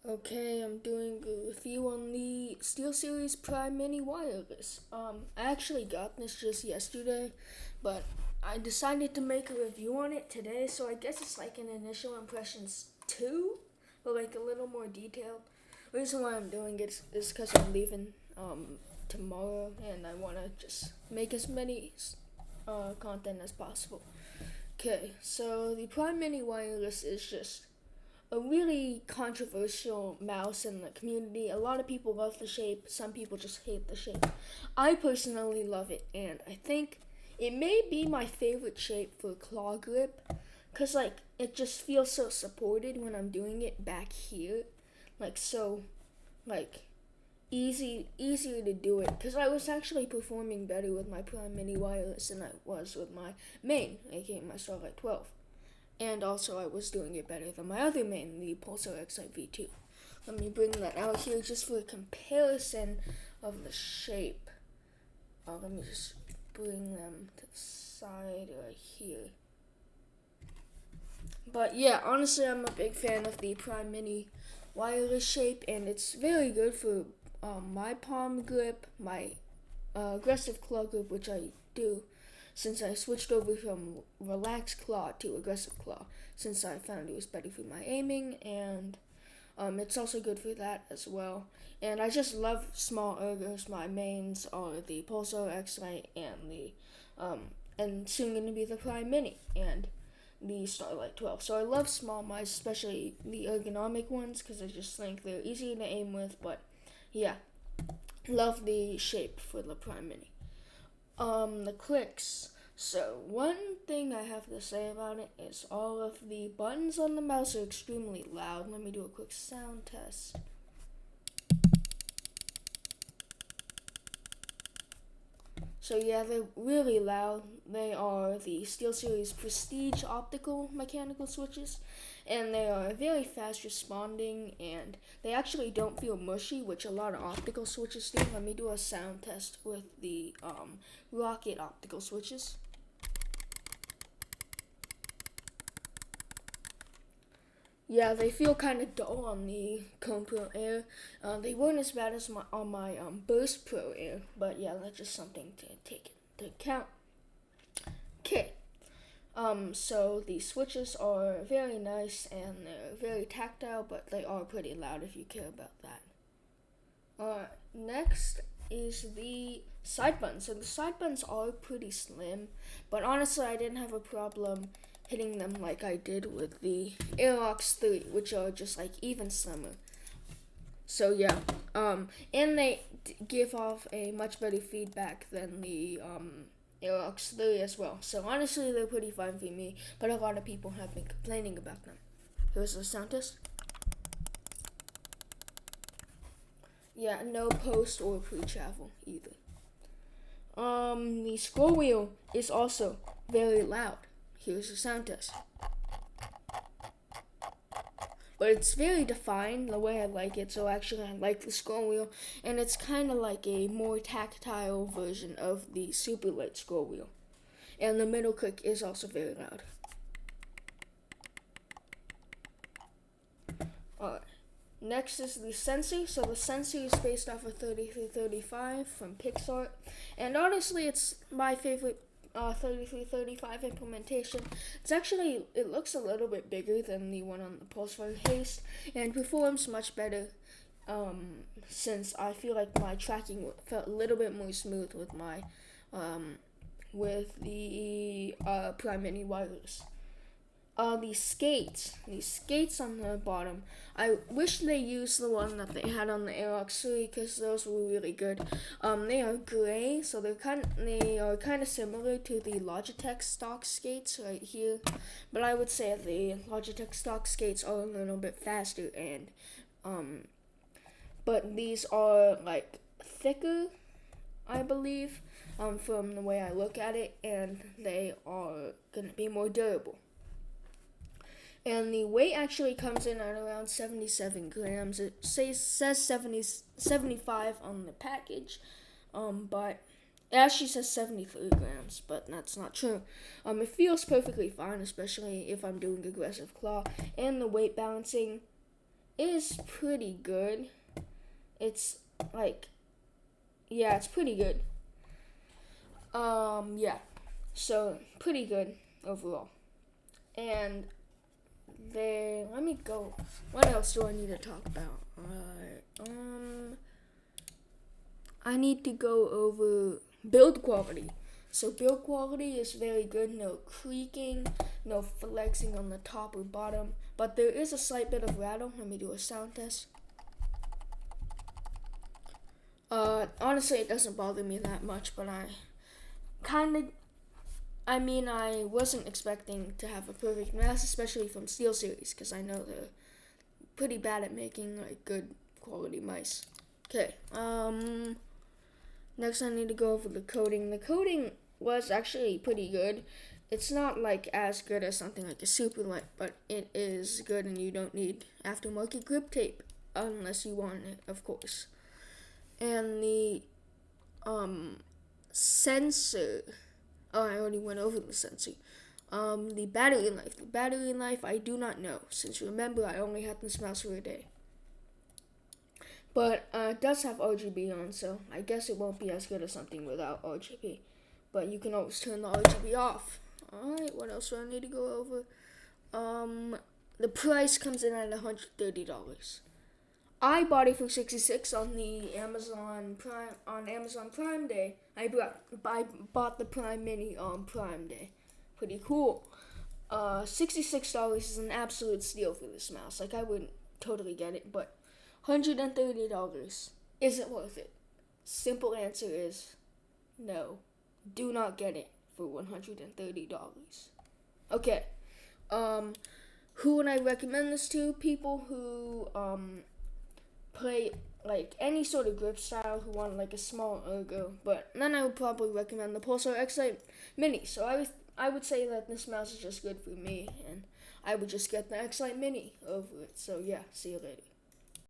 Okay, I'm doing a review on the SteelSeries Prime Mini Wireless. I actually got this just yesterday, but I decided to make a review on it today, so I guess it's like an initial impressions 2, but like a little more detailed. The reason why I'm doing it is because I'm leaving tomorrow, and I want to just make as many content as possible. Okay, so the Prime Mini Wireless is just a really controversial mouse in the community. A lot of people love the shape, some people just hate the shape. I personally love it, and I think it may be my favorite shape for claw grip because, like, it just feels so supported when I'm doing it back here. Like, so, like, easier to do it because I was actually performing better with my Prime Mini Wireless than I was with my main, aka my Starlight 12. And also, I was doing it better than my other main, the Pulsar XIV2. Let me bring that out here just for a comparison of the shape. Let me just bring them to the side right here. But yeah, honestly, I'm a big fan of the Prime Mini wireless shape, and it's very good for my palm grip, my aggressive claw grip, which I do since I switched over from relaxed claw to aggressive claw, since I found it was better for my aiming, and it's also good for that as well. And I just love small ergos. My mains are the Pulsar X-Lite and soon going to be the Prime Mini and the Starlight 12. So I love small mice, especially the ergonomic ones, because I just think they're easy to aim with. But yeah, love the shape for the Prime Mini. The clicks. So one thing I have to say about it is all of the buttons on the mouse are extremely loud. Let me do a quick sound test. So yeah, they're really loud. They are the SteelSeries Prestige optical mechanical switches, and they are very fast responding, and they actually don't feel mushy, which a lot of optical switches do. Let me do a sound test with the Rocket optical switches. Yeah, they feel kind of dull on the Cone Pro Air. They weren't as bad as on my Burst Pro Air, but yeah, that's just something to take into account. Okay, so the switches are very nice and they're very tactile, but they are pretty loud if you care about that. Next is the side buttons. So the side buttons are pretty slim, but honestly, I didn't have a problem hitting them like I did with the Aerox 3, which are just like even slimmer. So yeah, and they give off a much better feedback than the Aerox 3 as well. So honestly, they're pretty fine for me, but a lot of people have been complaining about them. Here's the sound test. Yeah, no post or pre-travel either. The scroll wheel is also very loud. Here's the sound test. But it's very defined the way I like it, so actually I like the scroll wheel, and it's kind of like a more tactile version of the super light scroll wheel. And the middle click is also very loud. Alright. Next is the sensor. So the sensor is based off of 3335 from PixArt, and honestly, it's my favorite 3335 implementation. It looks a little bit bigger than the one on the Pulsar Haste, and performs much better. Since I feel like my tracking felt a little bit more smooth with the Prime Mini wireless. The skates on the bottom. I wish they used the one that they had on the Aerox 3 because those were really good. They are gray, so they are kind of similar to the Logitech stock skates right here, but I would say the Logitech stock skates are a little bit faster um, but these are like thicker, I believe, from the way I look at it, and they are gonna be more durable. And the weight actually comes in at around 77 grams. It says 75 on the package, but it actually says 73 grams, but that's not true. It feels perfectly fine, especially if I'm doing aggressive claw, and the weight balancing is pretty good. It's like, yeah, it's pretty good. Yeah, so pretty good overall. And let me go. What else do I need to talk about? I need to go over build quality. So build quality is very good. No creaking, no flexing on the top or bottom. But there is a slight bit of rattle. Let me do a sound test. Honestly, it doesn't bother me that much, but I wasn't expecting to have a perfect mouse, especially from SteelSeries, because I know they're pretty bad at making like good quality mice. Okay. Next I need to go over the coding. The coding was actually pretty good. It's not like as good as something like a Superlight, but it is good, and you don't need aftermarket grip tape unless you want it, of course. And the sensor. Oh, I already went over the sensor. The battery life. The battery life I do not know, since remember I only had this mouse for a day. But it does have RGB on, so I guess it won't be as good as something without RGB. But you can always turn the RGB off. Alright, what else do I need to go over? The price comes in at $130. I bought it for $66 on the Amazon Prime Day. I bought the Prime Mini on Prime Day. Pretty cool. $66 is an absolute steal for this mouse. Like I would totally get it, but $130 isn't worth it. Simple answer is no. Do not get it for $130. Okay. Who would I recommend this to? People who play like any sort of grip style, who want like a small ergo, but then I would probably recommend the Pulsar X-Lite Mini. So I would say that this mouse is just good for me, and I would just get the X-Lite Mini over it. So yeah, see you later.